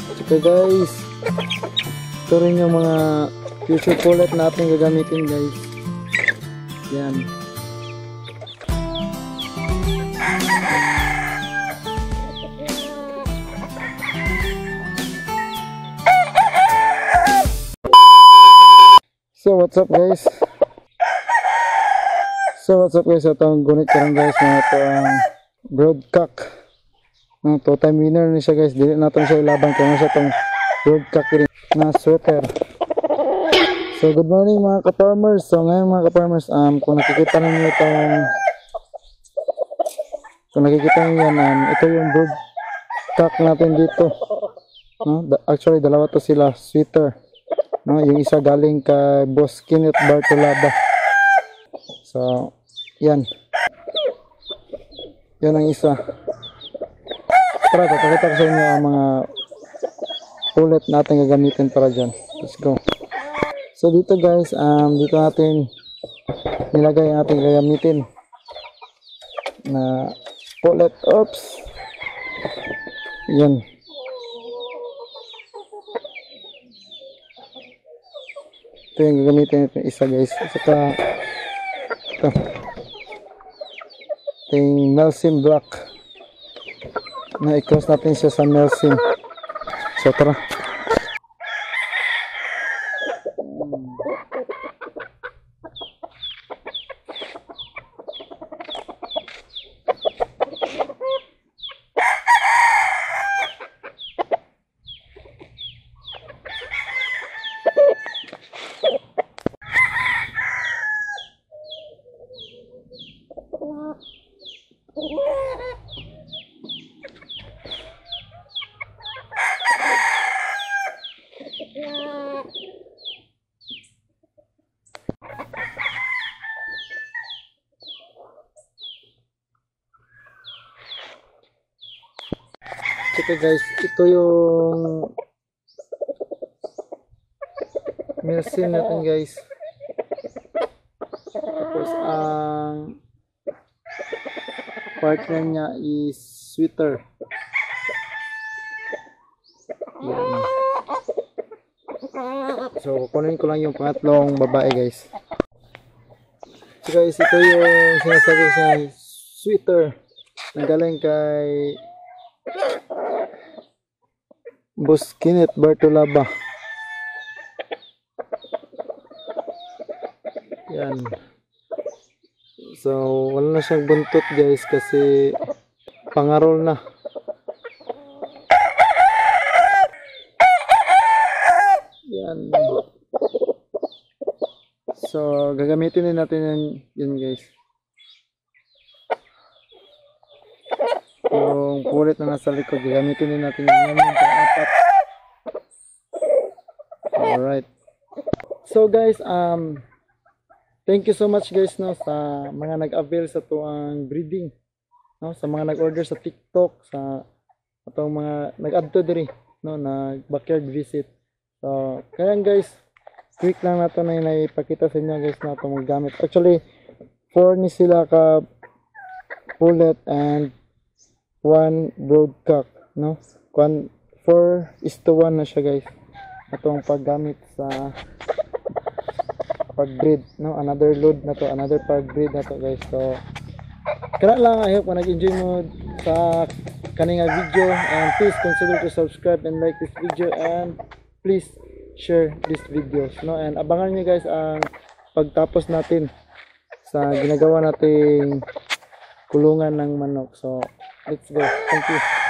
So guys, ito rin yung mga future pullet natin gagamitin guys. Yan. So what's up guys? Itong gunit ko lang guys na ito ang broadcock. Two time winner na siya guys. Dili natin siya ilaban kaya siya itong broadcock rin na sweater. So good morning mga ka-farmers. So ngayon mga ka-farmers, kung nakikita niyo itong ito yung broadcock natin dito. Actually dalawa to sila, sweater. Yung isa galing kay Boss Kenneth Bartolaba. So, yan. Yan ang isa. Tara, papakita ko sa inyo ang mga pullet natin gagamitin para dyan. Let's go. So, dito guys, dito natin nilagay ang ating gagamitin na pullet. Oops. Yan. Ito yung gagamitin natin isa guys. Saka ito yung Melsim Black na i-cross natin siya sa Melsim. So tara. Ito guys, ito yung Melsim natin guys. Tapos ang partner niya is sweater. Yan. So kunin ko lang yung pangatlong babae guys. So guys, ito yung sinasabi sa sweater na galing kay Boss Kenneth Bartolaba. Yan. So wala na siyang buntot guys kasi pangarol na. Yan. So gagamitin din natin yan guys. Yung pullet na nasa likod, gagamitin din natin yung pang-apat. Alright. So guys, thank you so much guys sa mga nag-avail sa tuang breeding. Sa mga nag-order sa TikTok, sa atong mga nag-add to diri, na backyard visit. So, kaya guys, quick lang nato na ipakita sa inyo guys na itong gamit. Actually, 4 ni sila ka pullet and 1 broadcock, 4:1 na siya guys. Atong paggamit sa pag-breed, another load na to, another pag-breed na to guys. So kana lang, I hope na nag-enjoy mo sa kaninga video, and please consider to subscribe and like this video, and please share this videos, and abangan niyo guys ang pagtapos natin sa ginagawa nating kulungan ng manok. So let's go. Thank you.